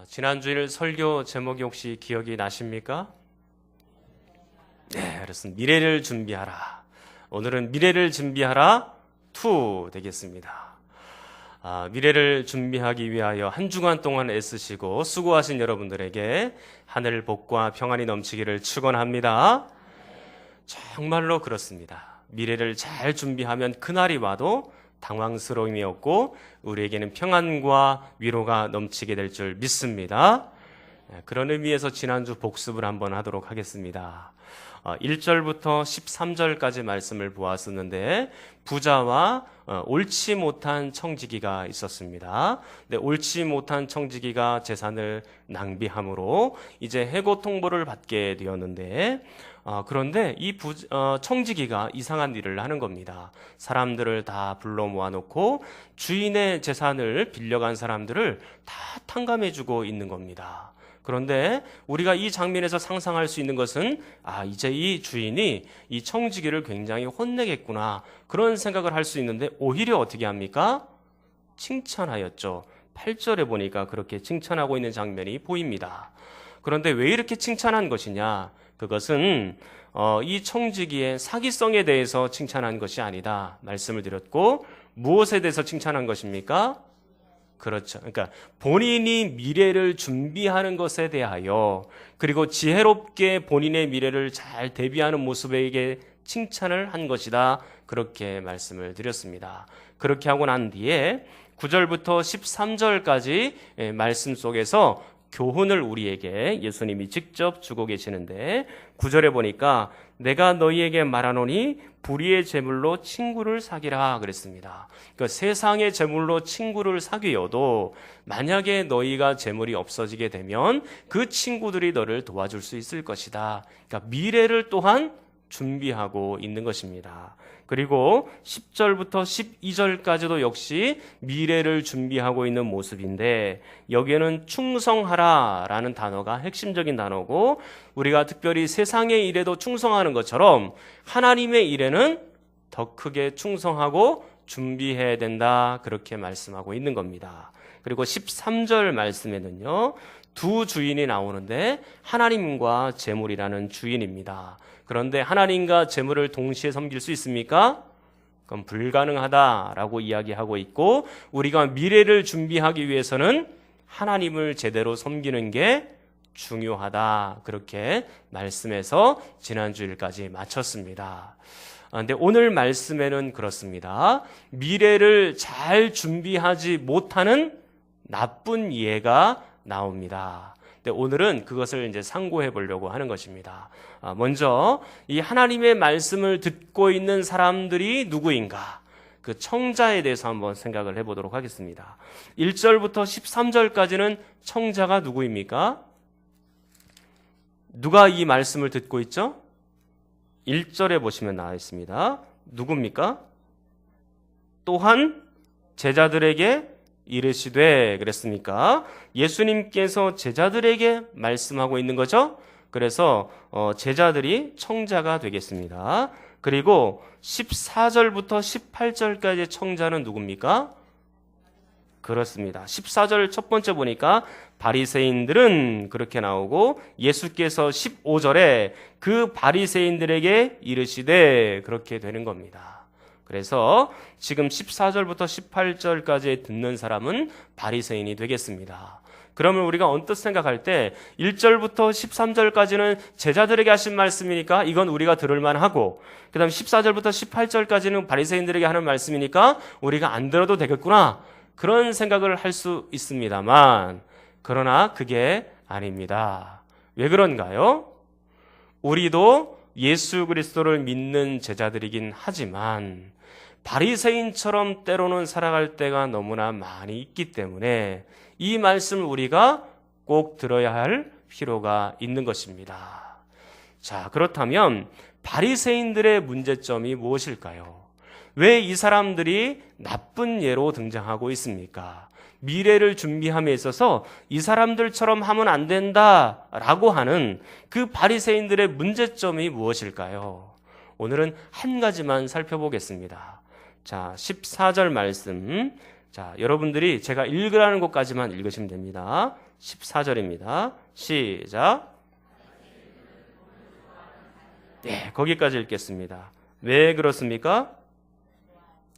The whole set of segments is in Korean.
지난주일 설교 제목이 혹시 기억이 나십니까? 네, 그렇습니다. 미래를 준비하라. 오늘은 미래를 준비하라 2 되겠습니다. 미래를 준비하기 위하여 한 주간 동안 애쓰시고 수고하신 여러분들에게 하늘 복과 평안이 넘치기를 축원합니다. 정말로 그렇습니다. 미래를 잘 준비하면 그날이 와도 당황스러움이 없고 우리에게는 평안과 위로가 넘치게 될 줄 믿습니다. 그런 의미에서 지난주 복습을 한번 하도록 하겠습니다. 1절부터 13절까지 말씀을 보았었는데 부자와 옳지 못한 청지기가 있었습니다. 근데 옳지 못한 청지기가 재산을 낭비함으로 이제 해고 통보를 받게 되었는데 그런데 이 청지기가 이상한 일을 하는 겁니다. 사람들을 다 불러 모아놓고 주인의 재산을 빌려간 사람들을 다 탕감해주고 있는 겁니다. 그런데 우리가 이 장면에서 상상할 수 있는 것은 이제 이 주인이 이 청지기를 굉장히 혼내겠구나 그런 생각을 할 수 있는데 오히려 어떻게 합니까? 칭찬하였죠. 8절에 보니까 그렇게 칭찬하고 있는 장면이 보입니다. 그런데 왜 이렇게 칭찬한 것이냐? 그것은 이 청지기의 사기성에 대해서 칭찬한 것이 아니다 말씀을 드렸고, 무엇에 대해서 칭찬한 것입니까? 그렇죠. 그러니까 본인이 미래를 준비하는 것에 대하여 그리고 지혜롭게 본인의 미래를 잘 대비하는 모습에게 칭찬을 한 것이다 그렇게 말씀을 드렸습니다. 그렇게 하고 난 뒤에 9절부터 13절까지 말씀 속에서 교훈을 우리에게 예수님이 직접 주고 계시는데 9절에 보니까 내가 너희에게 말하노니 불의의 재물로 친구를 사귀라 그랬습니다. 그러니까 세상의 재물로 친구를 사귀어도 만약에 너희가 재물이 없어지게 되면 그 친구들이 너를 도와줄 수 있을 것이다. 그러니까 미래를 또한 준비하고 있는 것입니다. 그리고 10절부터 12절까지도 역시 미래를 준비하고 있는 모습인데 여기에는 충성하라라는 단어가 핵심적인 단어고 우리가 특별히 세상의 일에도 충성하는 것처럼 하나님의 일에는 더 크게 충성하고 준비해야 된다 그렇게 말씀하고 있는 겁니다. 그리고 13절 말씀에는요. 두 주인이 나오는데 하나님과 재물이라는 주인입니다. 그런데 하나님과 재물을 동시에 섬길 수 있습니까? 그건 불가능하다라고 이야기하고 있고 우리가 미래를 준비하기 위해서는 하나님을 제대로 섬기는 게 중요하다 그렇게 말씀해서 지난주일까지 마쳤습니다. 그런데 오늘 말씀에는 그렇습니다. 미래를 잘 준비하지 못하는 나쁜 예가 나옵니다. 근데 오늘은 그것을 이제 상고해 보려고 하는 것입니다. 먼저 이 하나님의 말씀을 듣고 있는 사람들이 누구인가? 그 청자에 대해서 한번 생각을 해보도록 하겠습니다. 1절부터 13절까지는 청자가 누구입니까? 누가 이 말씀을 듣고 있죠? 1절에 보시면 나와 있습니다. 누굽니까? 또한 제자들에게 이르시되 그랬으니까 예수님께서 제자들에게 말씀하고 있는 거죠. 그래서 제자들이 청자가 되겠습니다. 그리고 14절부터 18절까지의 청자는 누굽니까? 그렇습니다. 14절 첫 번째 보니까 바리새인들은 그렇게 나오고 예수께서 15절에 그 바리새인들에게 이르시되 그렇게 되는 겁니다. 그래서 지금 14절부터 18절까지 듣는 사람은 바리새인이 되겠습니다. 그러면 우리가 언뜻 생각할 때 1절부터 13절까지는 제자들에게 하신 말씀이니까 이건 우리가 들을 만하고 그 다음 14절부터 18절까지는 바리새인들에게 하는 말씀이니까 우리가 안 들어도 되겠구나 그런 생각을 할 수 있습니다만 그러나 그게 아닙니다. 왜 그런가요? 우리도 예수 그리스도를 믿는 제자들이긴 하지만 바리새인처럼 때로는 살아갈 때가 너무나 많이 있기 때문에 이 말씀을 우리가 꼭 들어야 할 필요가 있는 것입니다. 자, 그렇다면 바리새인들의 문제점이 무엇일까요? 왜 이 사람들이 나쁜 예로 등장하고 있습니까? 미래를 준비함에 있어서 이 사람들처럼 하면 안 된다라고 하는 그 바리새인들의 문제점이 무엇일까요? 오늘은 한 가지만 살펴보겠습니다. 자, 14절 말씀 자, 여러분들이 제가 읽으라는 것까지만 읽으시면 됩니다. 14절입니다. 시작. 네, 거기까지 읽겠습니다. 왜 그렇습니까?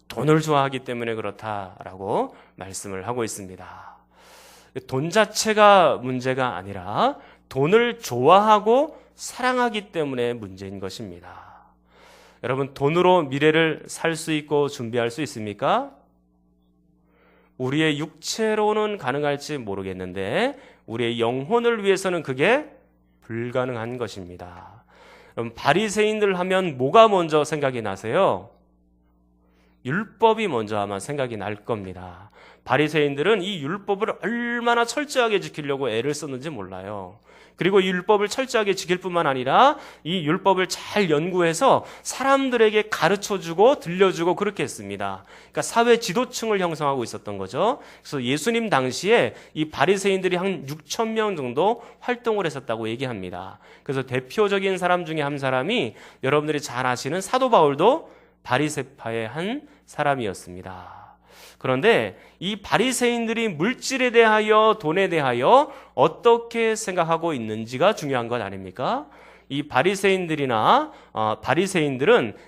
돈을 좋아하기 때문에 그렇다라고 말씀을 하고 있습니다. 돈 자체가 문제가 아니라 돈을 좋아하고 사랑하기 때문에 문제인 것입니다. 여러분, 돈으로 미래를 살 수 있고 준비할 수 있습니까? 우리의 육체로는 가능할지 모르겠는데 우리의 영혼을 위해서는 그게 불가능한 것입니다. 그럼 바리새인들 하면 뭐가 먼저 생각이 나세요? 율법이 먼저 아마 생각이 날 겁니다. 바리새인들은 이 율법을 얼마나 철저하게 지키려고 애를 썼는지 몰라요. 그리고 이 율법을 철저하게 지킬 뿐만 아니라 이 율법을 잘 연구해서 사람들에게 가르쳐주고 들려주고 그렇게 했습니다. 그러니까 사회 지도층을 형성하고 있었던 거죠. 그래서 예수님 당시에 이 바리새인들이 한 6천 명 정도 활동을 했었다고 얘기합니다. 그래서 대표적인 사람 중에 한 사람이 여러분들이 잘 아시는 사도 바울도 바리새파의 한 사람이었습니다. 그런데 이 바리새인들이 물질에 대하여 돈에 대하여 어떻게 생각하고 있는지가 중요한 것 아닙니까? 이 바리새인들은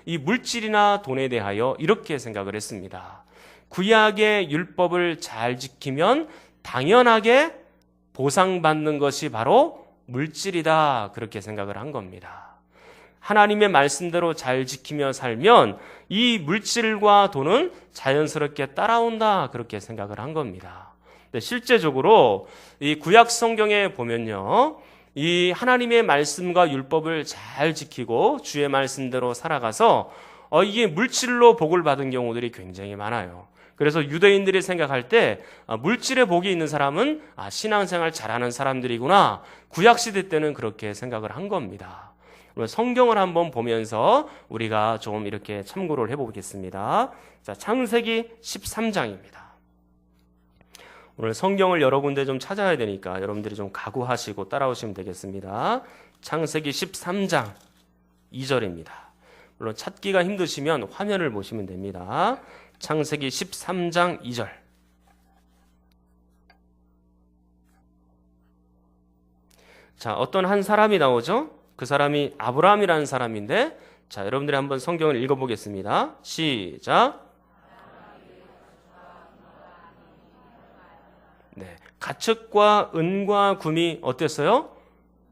이 물질이나 돈에 대하여 이렇게 생각을 했습니다. 구약의 율법을 잘 지키면 당연하게 보상받는 것이 바로 물질이다, 그렇게 생각을 한 겁니다. 하나님의 말씀대로 잘 지키며 살면 이 물질과 돈은 자연스럽게 따라온다, 그렇게 생각을 한 겁니다. 근데 실제적으로 이 구약 성경에 보면요, 이 하나님의 말씀과 율법을 잘 지키고 주의 말씀대로 살아가서 이게 물질로 복을 받은 경우들이 굉장히 많아요. 그래서 유대인들이 생각할 때 물질에 복이 있는 사람은 신앙생활 잘하는 사람들이구나, 구약시대 때는 그렇게 생각을 한 겁니다. 성경을 한번 보면서 우리가 좀 이렇게 참고를 해보겠습니다. 자, 창세기 13장입니다. 오늘 성경을 여러 군데 좀 찾아야 되니까 여러분들이 좀 각오하시고 따라오시면 되겠습니다. 창세기 13장 2절입니다. 물론 찾기가 힘드시면 화면을 보시면 됩니다. 창세기 13장 2절. 자, 어떤 한 사람이 나오죠? 그 사람이 아브라함이라는 사람인데, 자, 여러분들이 한번 성경을 읽어보겠습니다. 시작. 네, 가축과 은과 금이 어땠어요?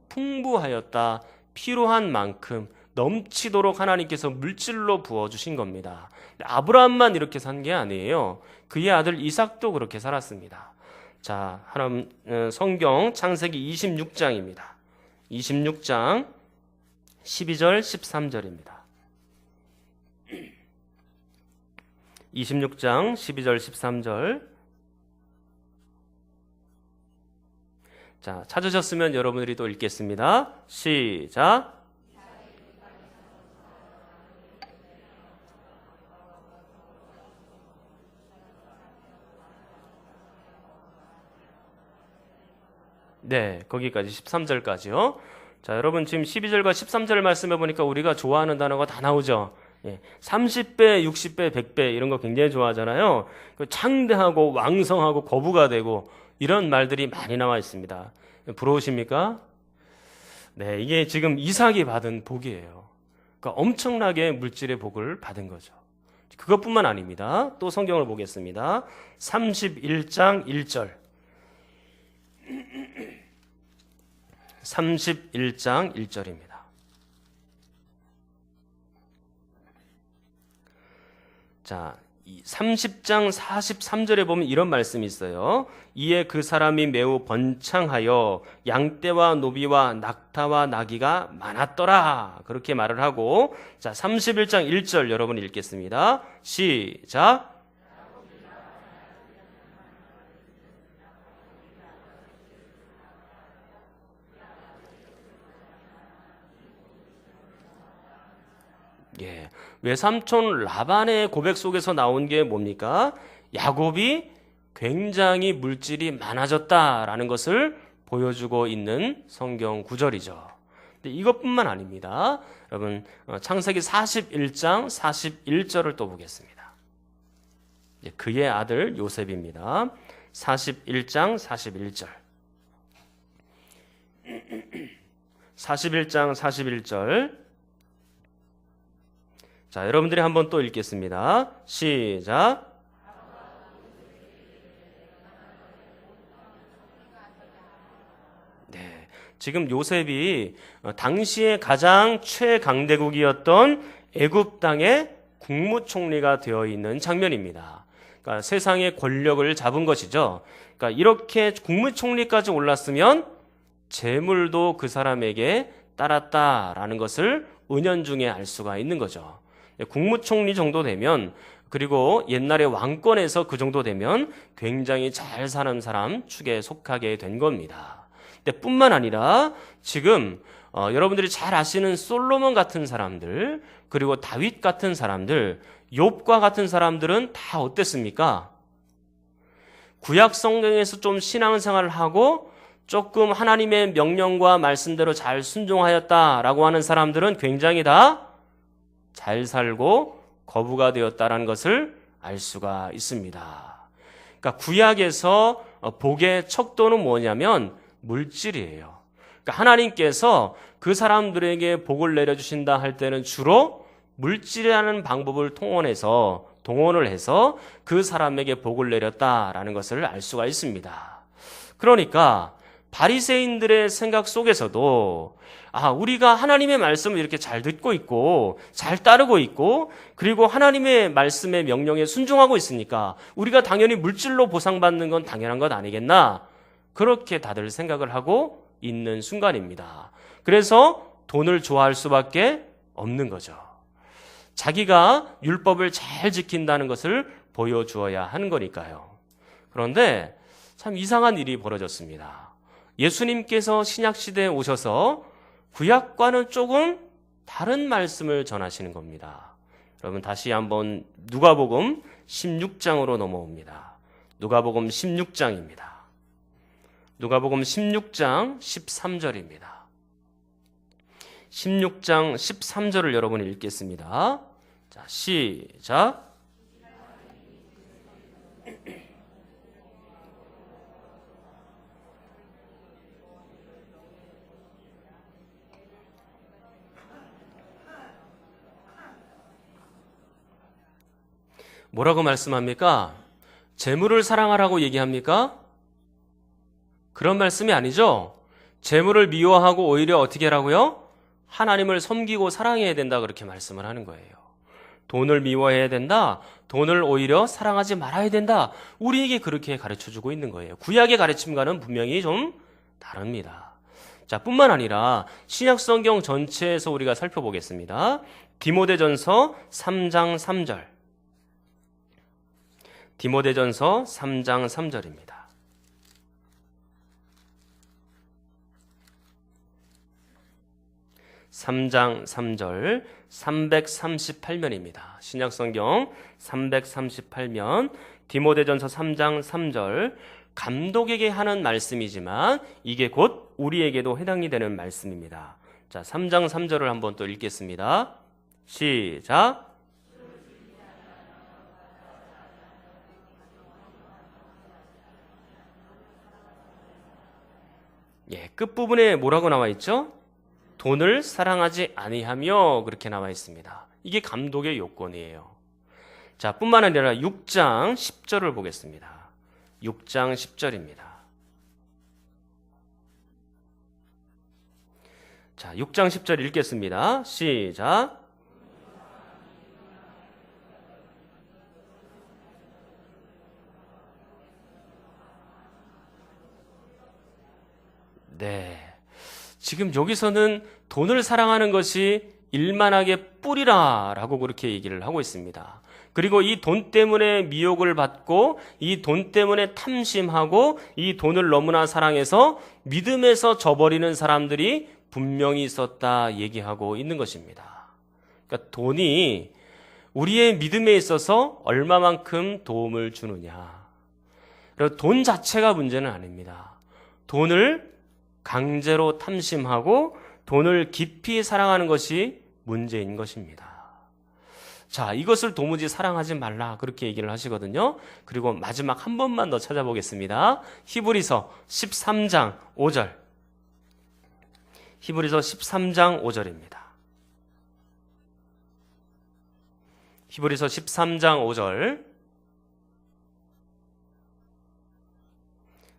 풍부하였다. 필요한 만큼 넘치도록 하나님께서 물질로 부어주신 겁니다. 아브라함만 이렇게 산 게 아니에요. 그의 아들 이삭도 그렇게 살았습니다. 자, 성경 창세기 26장입니다. 26장 12절 13절입니다. 26장 12절 13절. 자, 찾으셨으면 여러분들이 또 읽겠습니다. 시작. 네, 거기까지 13절까지요. 자, 여러분 지금 12절과 13절 말씀해 보니까 우리가 좋아하는 단어가 다 나오죠. 30배, 60배, 100배 이런 거 굉장히 좋아하잖아요. 창대하고 왕성하고 거부가 되고 이런 말들이 많이 나와 있습니다. 부러우십니까? 네, 이게 지금 이삭이 받은 복이에요. 그러니까 엄청나게 물질의 복을 받은 거죠. 그것뿐만 아닙니다. 또 성경을 보겠습니다. 31장 1절. 31장 1절입니다. 자, 30장 43절에 보면 이런 말씀이 있어요. 이에 그 사람이 매우 번창하여 양떼와 노비와 낙타와 나귀가 많았더라, 그렇게 말을 하고, 자, 31장 1절 여러분 읽겠습니다. 시작. 예, 외삼촌 라반의 고백 속에서 나온 게 뭡니까? 야곱이 굉장히 물질이 많아졌다라는 것을 보여주고 있는 성경 구절이죠. 근데 이것뿐만 아닙니다. 여러분, 창세기 41장 41절을 또 보겠습니다. 그의 아들 요셉입니다. 41장 41절. 41장 41절. 자, 여러분들이 한번 또 읽겠습니다. 시작. 네, 지금 요셉이 당시에 가장 최강대국이었던 애굽 땅의 국무총리가 되어 있는 장면입니다. 그러니까 세상의 권력을 잡은 것이죠. 그러니까 이렇게 국무총리까지 올랐으면 재물도 그 사람에게 따랐다라는 것을 은연중에 알 수가 있는 거죠. 국무총리 정도 되면, 그리고 옛날에 왕권에서 그 정도 되면 굉장히 잘 사는 사람 축에 속하게 된 겁니다. 근데 뿐만 아니라 지금 여러분들이 잘 아시는 솔로몬 같은 사람들, 그리고 다윗 같은 사람들, 욥과 같은 사람들은 다 어땠습니까? 구약 성경에서 좀 신앙생활을 하고 조금 하나님의 명령과 말씀대로 잘 순종하였다라고 하는 사람들은 굉장히 다 잘 살고 거부가 되었다라는 것을 알 수가 있습니다. 그러니까 구약에서 복의 척도는 뭐냐면 물질이에요. 그러니까 하나님께서 그 사람들에게 복을 내려주신다 할 때는 주로 물질이라는 방법을 동원을 해서 그 사람에게 복을 내렸다라는 것을 알 수가 있습니다. 그러니까 바리새인들의 생각 속에서도 우리가 하나님의 말씀을 이렇게 잘 듣고 있고 잘 따르고 있고 그리고 하나님의 말씀의 명령에 순종하고 있으니까 우리가 당연히 물질로 보상받는 건 당연한 것 아니겠나? 그렇게 다들 생각을 하고 있는 순간입니다. 그래서 돈을 좋아할 수밖에 없는 거죠. 자기가 율법을 잘 지킨다는 것을 보여주어야 하는 거니까요. 그런데 참 이상한 일이 벌어졌습니다. 예수님께서 신약시대에 오셔서 구약과는 조금 다른 말씀을 전하시는 겁니다. 여러분 다시 한번 누가복음 16장으로 넘어옵니다. 누가복음 16장입니다. 누가복음 16장 13절입니다. 16장 13절을 여러분이 읽겠습니다. 자, 시작. 뭐라고 말씀합니까? 재물을 사랑하라고 얘기합니까? 그런 말씀이 아니죠. 재물을 미워하고 오히려 어떻게 하라고요? 하나님을 섬기고 사랑해야 된다 그렇게 말씀을 하는 거예요. 돈을 미워해야 된다. 돈을 오히려 사랑하지 말아야 된다. 우리에게 그렇게 가르쳐주고 있는 거예요. 구약의 가르침과는 분명히 좀 다릅니다. 자, 뿐만 아니라 신약성경 전체에서 우리가 살펴보겠습니다. 디모데전서 3장 3절. 디모데전서 3장 3절입니다. (3장 3절) 338면입니다. 신약성경 338면 디모데전서 3장 3절 감독에게 하는 말씀이지만 이게 곧 우리에게도 해당이 되는 말씀입니다. 자, 3장 3절을 한번 또 읽겠습니다. 시작. 끝부분에 뭐라고 나와 있죠? 돈을 사랑하지 아니하며 그렇게 나와 있습니다. 이게 감독의 요건이에요. 자, 뿐만 아니라 6장 10절을 보겠습니다. 6장 10절입니다. 자, 6장 10절 읽겠습니다. 시작. 네. 지금 여기서는 돈을 사랑하는 것이 일만하게 뿌리라라고 그렇게 얘기를 하고 있습니다. 그리고 이 돈 때문에 미혹을 받고 이 돈 때문에 탐심하고 이 돈을 너무나 사랑해서 믿음에서 져버리는 사람들이 분명히 있었다 얘기하고 있는 것입니다. 그러니까 돈이 우리의 믿음에 있어서 얼마만큼 도움을 주느냐. 그리고 돈 자체가 문제는 아닙니다. 돈을 강제로 탐심하고 돈을 깊이 사랑하는 것이 문제인 것입니다. 자, 이것을 도무지 사랑하지 말라 그렇게 얘기를 하시거든요. 그리고 마지막 한 번만 더 찾아보겠습니다. 히브리서 13장 5절. 히브리서 13장 5절입니다. 히브리서 13장 5절.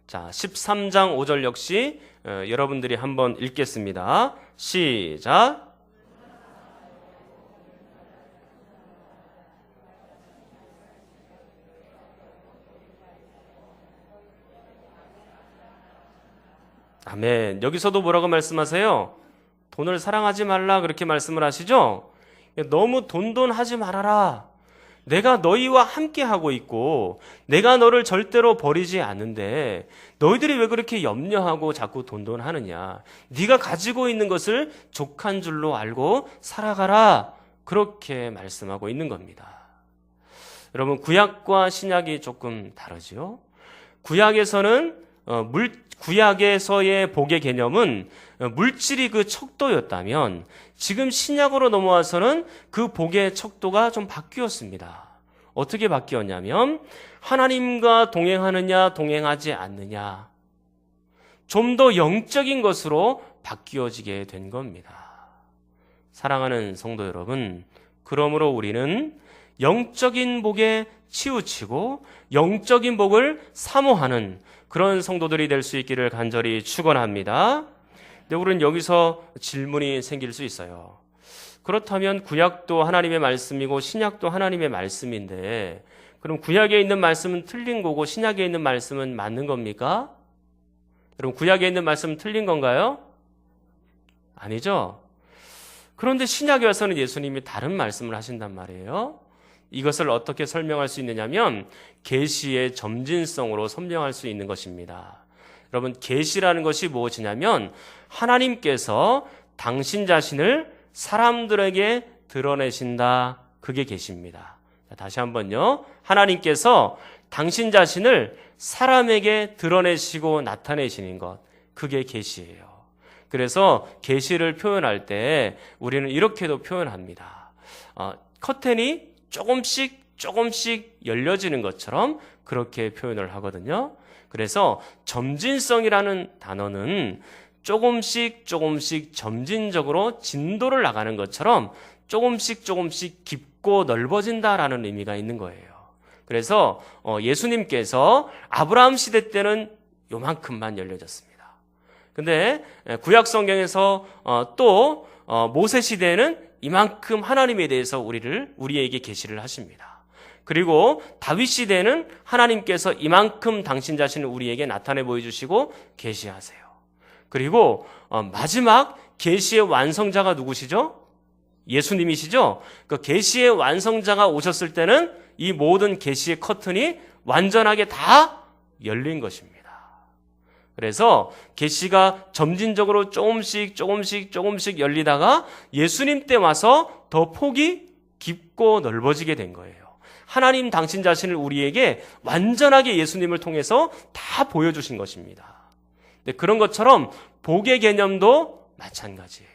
자, 13장 5절 역시 여러분들이 한번 읽겠습니다. 시작. 아멘. 여기서도 뭐라고 말씀하세요? 돈을 사랑하지 말라 그렇게 말씀을 하시죠? 너무 돈하지 말아라. 내가 너희와 함께 하고 있고 내가 너를 절대로 버리지 않는데 너희들이 왜 그렇게 염려하고 자꾸 돈하느냐. 네가 가지고 있는 것을 족한 줄로 알고 살아가라. 그렇게 말씀하고 있는 겁니다. 여러분, 구약과 신약이 조금 다르죠. 구약에서의 복의 개념은 물질이 그 척도였다면 지금 신약으로 넘어와서는 그 복의 척도가 좀 바뀌었습니다. 어떻게 바뀌었냐면 하나님과 동행하느냐 동행하지 않느냐, 좀 더 영적인 것으로 바뀌어지게 된 겁니다. 사랑하는 성도 여러분, 그러므로 우리는 영적인 복에 치우치고 영적인 복을 사모하는 그런 성도들이 될 수 있기를 간절히 축원합니다. 근데 우리는 여기서 질문이 생길 수 있어요. 그렇다면 구약도 하나님의 말씀이고 신약도 하나님의 말씀인데 그럼 구약에 있는 말씀은 틀린 거고 신약에 있는 말씀은 맞는 겁니까? 여러분, 구약에 있는 말씀은 틀린 건가요? 아니죠. 그런데 신약에 와서는 예수님이 다른 말씀을 하신단 말이에요. 이것을 어떻게 설명할 수 있느냐면 계시의 점진성으로 설명할 수 있는 것입니다. 여러분, 계시라는 것이 무엇이냐면 하나님께서 당신 자신을 사람들에게 드러내신다. 그게 계시입니다. 다시 한번요. 하나님께서 당신 자신을 사람에게 드러내시고 나타내시는 것, 그게 계시예요. 그래서 계시를 표현할 때 우리는 이렇게도 표현합니다. 커튼이 조금씩 열려지는 것처럼 그렇게 표현을 하거든요. 그래서 점진성이라는 단어는 조금씩 점진적으로 진도를 나가는 것처럼 조금씩 깊고 넓어진다라는 의미가 있는 거예요. 그래서 예수님께서 아브라함 시대 때는 요만큼만 열려졌습니다. 근데 구약 성경에서 또 모세 시대에는 이만큼 하나님에 대해서 우리에게 계시를 하십니다. 그리고 다윗 시대에는 하나님께서 이만큼 당신 자신을 우리에게 나타내 보여주시고 계시하세요. 그리고 마지막 계시의 완성자가 누구시죠? 예수님이시죠? 그 계시의 완성자가 오셨을 때는 이 모든 계시의 커튼이 완전하게 다 열린 것입니다. 그래서 계시가 점진적으로 조금씩 열리다가 예수님 때 와서 더 폭이 깊고 넓어지게 된 거예요. 하나님 당신 자신을 우리에게 완전하게 예수님을 통해서 다 보여주신 것입니다. 근데 그런 것처럼 복의 개념도 마찬가지예요.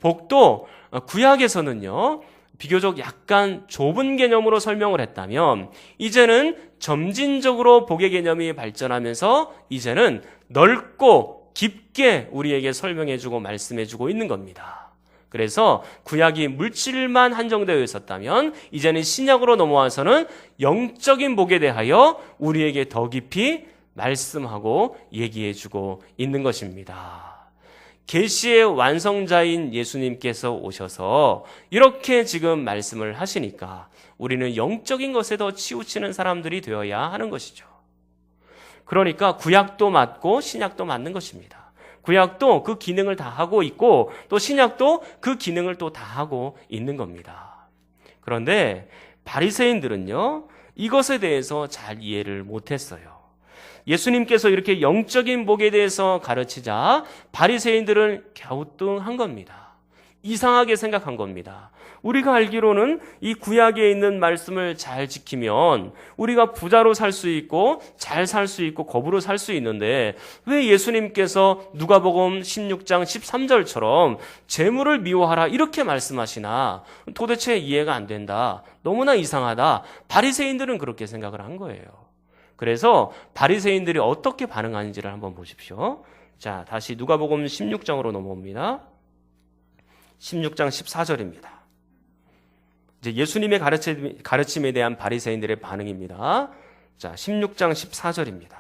복도 구약에서는요, 비교적 약간 좁은 개념으로 설명을 했다면 이제는 점진적으로 복의 개념이 발전하면서 이제는 넓고 깊게 우리에게 설명해주고 말씀해주고 있는 겁니다. 그래서 구약이 물질만 한정되어 있었다면 이제는 신약으로 넘어와서는 영적인 복에 대하여 우리에게 더 깊이 말씀하고 얘기해주고 있는 것입니다. 계시의 완성자인 예수님께서 오셔서 이렇게 지금 말씀을 하시니까 우리는 영적인 것에 더 치우치는 사람들이 되어야 하는 것이죠. 그러니까 구약도 맞고 신약도 맞는 것입니다. 구약도 그 기능을 다 하고 있고 또 신약도 그 기능을 또 다 하고 있는 겁니다. 그런데 바리새인들은요, 이것에 대해서 잘 이해를 못했어요. 예수님께서 이렇게 영적인 복에 대해서 가르치자 바리새인들은 갸우뚱한 겁니다. 이상하게 생각한 겁니다. 우리가 알기로는 이 구약에 있는 말씀을 잘 지키면 우리가 부자로 살 수 있고 잘 살 수 있고 겁으로 살 수 있는데 왜 예수님께서 누가복음 16장 13절처럼 재물을 미워하라 이렇게 말씀하시나 도대체 이해가 안 된다. 너무나 이상하다. 바리새인들은 그렇게 생각을 한 거예요. 그래서 바리새인들이 어떻게 반응하는지를 한번 보십시오. 자, 다시 누가복음 16장으로 넘어옵니다. 16장 14절입니다. 이제 예수님의 가르침에 대한 바리새인들의 반응입니다. 자, 16장 14절입니다.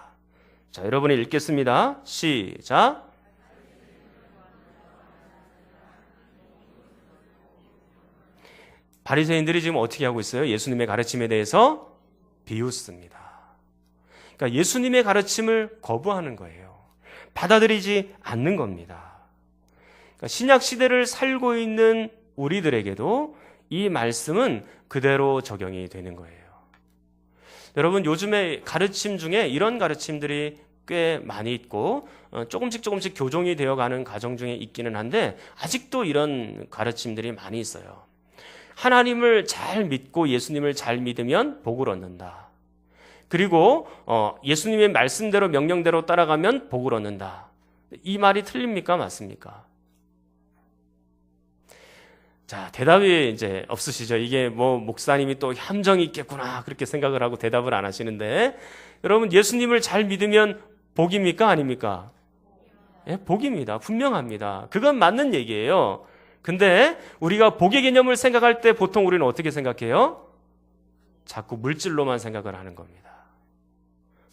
자, 여러분이 읽겠습니다. 시작. 바리새인들이 지금 어떻게 하고 있어요? 예수님의 가르침에 대해서 비웃습니다. 그러니까 예수님의 가르침을 거부하는 거예요. 받아들이지 않는 겁니다. 그러니까 신약 시대를 살고 있는 우리들에게도 이 말씀은 그대로 적용이 되는 거예요. 여러분, 요즘에 가르침 중에 이런 가르침들이 꽤 많이 있고 조금씩 교종이 되어가는 과정 중에 있기는 한데 아직도 이런 가르침들이 많이 있어요. 하나님을 잘 믿고 예수님을 잘 믿으면 복을 얻는다. 그리고 예수님의 말씀대로 명령대로 따라가면 복을 얻는다. 이 말이 틀립니까? 맞습니까? 자, 대답이 이제 없으시죠? 이게 목사님이 또 함정이 있겠구나 그렇게 생각을 하고 대답을 안 하시는데, 여러분, 예수님을 잘 믿으면 복입니까? 아닙니까? 예, 복입니다. 분명합니다. 그건 맞는 얘기예요. 근데 우리가 복의 개념을 생각할 때 보통 우리는 어떻게 생각해요? 자꾸 물질로만 생각을 하는 겁니다.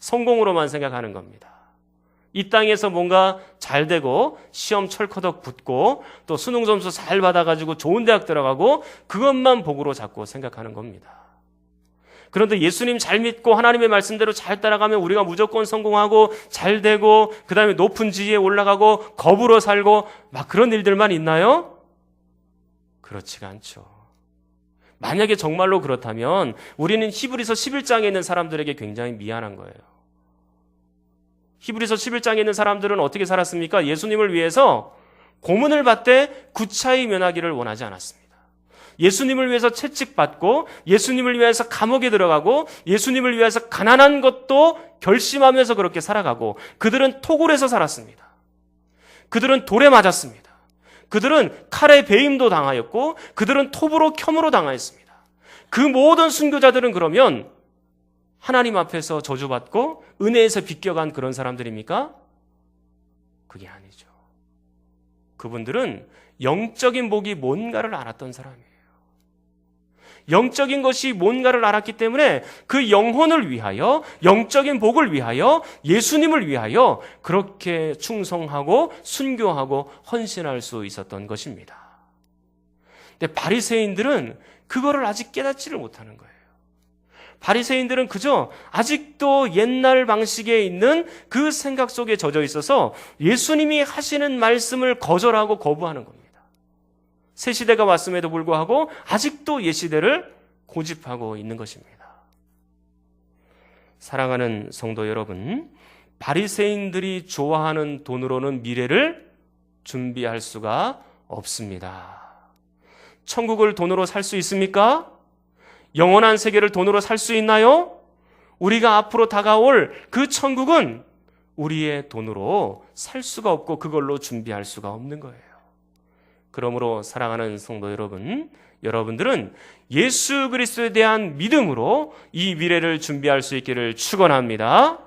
성공으로만 생각하는 겁니다. 이 땅에서 뭔가 잘 되고 시험 철커덕 붙고 또 수능 점수 잘 받아가지고 좋은 대학 들어가고 그것만 복으로 자꾸 생각하는 겁니다. 그런데 예수님 잘 믿고 하나님의 말씀대로 잘 따라가면 우리가 무조건 성공하고 잘 되고 그 다음에 높은 지위에 올라가고 겁으로 살고 막 그런 일들만 있나요? 그렇지가 않죠. 만약에 정말로 그렇다면 우리는 히브리서 11장에 있는 사람들에게 굉장히 미안한 거예요. 히브리서 11장에 있는 사람들은 어떻게 살았습니까? 예수님을 위해서 고문을 받되 구차히 면하기를 원하지 않았습니다. 예수님을 위해서 채찍받고 예수님을 위해서 감옥에 들어가고 예수님을 위해서 가난한 것도 결심하면서 그렇게 살아가고 그들은 토굴에서 살았습니다. 그들은 돌에 맞았습니다. 그들은 칼에 배임도 당하였고 그들은 톱으로 켬으로 당하였습니다. 그 모든 순교자들은 그러면 하나님 앞에서 저주받고 은혜에서 비껴간 그런 사람들입니까? 그게 아니죠. 그분들은 영적인 복이 뭔가를 알았던 사람이에요. 영적인 것이 뭔가를 알았기 때문에 그 영혼을 위하여, 영적인 복을 위하여, 예수님을 위하여 그렇게 충성하고 순교하고 헌신할 수 있었던 것입니다. 근데 바리새인들은 그거를 아직 깨닫지를 못하는 거예요. 바리새인들은 그저 아직도 옛날 방식에 있는 그 생각 속에 젖어 있어서 예수님이 하시는 말씀을 거절하고 거부하는 겁니다. 새 시대가 왔음에도 불구하고 아직도 옛 시대를 고집하고 있는 것입니다. 사랑하는 성도 여러분, 바리새인들이 좋아하는 돈으로는 미래를 준비할 수가 없습니다. 천국을 돈으로 살 수 있습니까? 영원한 세계를 돈으로 살 수 있나요? 우리가 앞으로 다가올 그 천국은 우리의 돈으로 살 수가 없고 그걸로 준비할 수가 없는 거예요. 그러므로 사랑하는 성도 여러분, 여러분들은 예수 그리스도에 대한 믿음으로 이 미래를 준비할 수 있기를 축원합니다.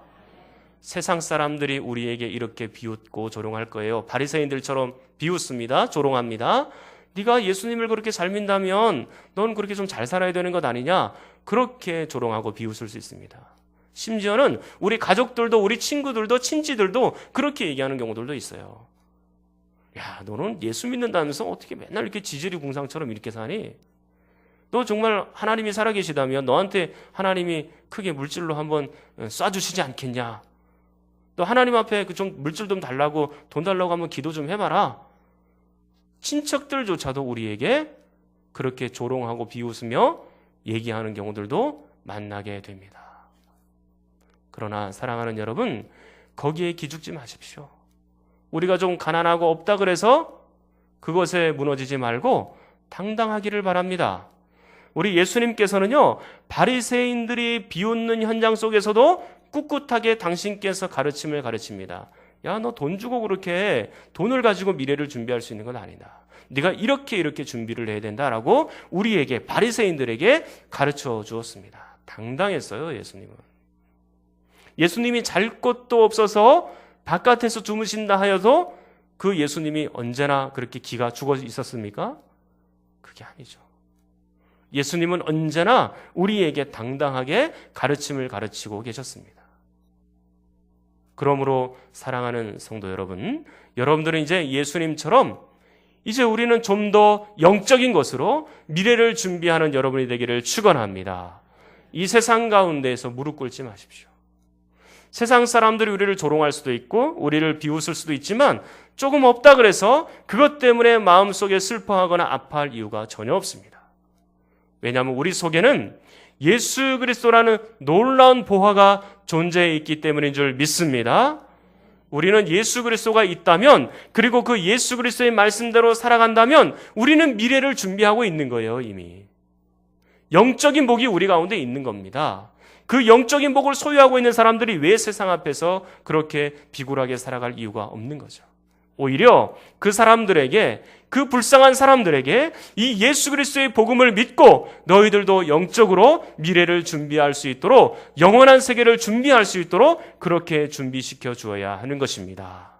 세상 사람들이 우리에게 이렇게 비웃고 조롱할 거예요. 바리새인들처럼 비웃습니다. 조롱합니다. 네가 예수님을 그렇게 잘 믿다면 넌 그렇게 좀 잘 살아야 되는 것 아니냐? 그렇게 조롱하고 비웃을 수 있습니다. 심지어는 우리 가족들도 우리 친구들도 친지들도 그렇게 얘기하는 경우들도 있어요. 야, 너는 예수 믿는다면서 어떻게 맨날 이렇게 지지리 궁상처럼 이렇게 사니? 너 정말 하나님이 살아계시다면 너한테 하나님이 크게 물질로 한번 쏴주시지 않겠냐? 너 하나님 앞에 그 좀 물질 좀 달라고 돈 달라고 한번 기도 좀 해봐라. 친척들조차도 우리에게 그렇게 조롱하고 비웃으며 얘기하는 경우들도 만나게 됩니다. 그러나 사랑하는 여러분, 거기에 기죽지 마십시오. 우리가 좀 가난하고 없다 그래서 그것에 무너지지 말고 당당하기를 바랍니다. 우리 예수님께서는요, 바리새인들이 비웃는 현장 속에서도 꿋꿋하게 당신께서 가르침을 가르칩니다. 야, 너 돈 주고 그렇게 돈을 가지고 미래를 준비할 수 있는 건 아니다. 네가 이렇게 준비를 해야 된다라고 우리에게, 바리새인들에게 가르쳐 주었습니다. 당당했어요, 예수님은. 예수님이 잘 것도 없어서 바깥에서 주무신다 하여도 그 예수님이 언제나 그렇게 기가 죽어 있었습니까? 그게 아니죠. 예수님은 언제나 우리에게 당당하게 가르침을 가르치고 계셨습니다. 그러므로 사랑하는 성도 여러분, 여러분들은 이제 예수님처럼 이제 우리는 좀 더 영적인 것으로 미래를 준비하는 여러분이 되기를 축원합니다. 이 세상 가운데에서 무릎 꿇지 마십시오. 세상 사람들이 우리를 조롱할 수도 있고 우리를 비웃을 수도 있지만 조금 없다 그래서 그것 때문에 마음속에 슬퍼하거나 아파할 이유가 전혀 없습니다. 왜냐하면 우리 속에는 예수 그리스도라는 놀라운 보화가 존재해 있기 때문인 줄 믿습니다. 우리는 예수 그리스도가 있다면, 그리고 그 예수 그리스도의 말씀대로 살아간다면 우리는 미래를 준비하고 있는 거예요. 이미 영적인 복이 우리 가운데 있는 겁니다. 그 영적인 복을 소유하고 있는 사람들이 왜 세상 앞에서 그렇게 비굴하게 살아갈 이유가 없는 거죠. 오히려 그 사람들에게, 그 불쌍한 사람들에게 이 예수 그리스도의 복음을 믿고 너희들도 영적으로 미래를 준비할 수 있도록, 영원한 세계를 준비할 수 있도록 그렇게 준비시켜 주어야 하는 것입니다.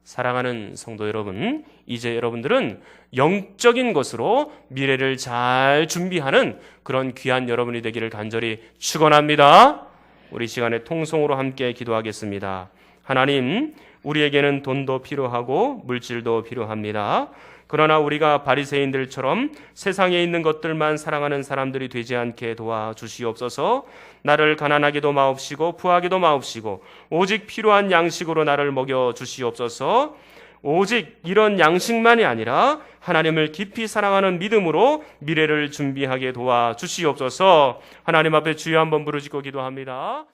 사랑하는 성도 여러분, 이제 여러분들은 영적인 것으로 미래를 잘 준비하는 그런 귀한 여러분이 되기를 간절히 축원합니다. 우리 시간에 통성으로 함께 기도하겠습니다. 하나님, 우리에게는 돈도 필요하고 물질도 필요합니다. 그러나 우리가 바리새인들처럼 세상에 있는 것들만 사랑하는 사람들이 되지 않게 도와주시옵소서. 나를 가난하게도 마옵시고 부하게도 마옵시고 오직 필요한 양식으로 나를 먹여주시옵소서. 오직 이런 양식만이 아니라 하나님을 깊이 사랑하는 믿음으로 미래를 준비하게 도와주시옵소서. 하나님 앞에 주여 한번 부르짖고 기도합니다.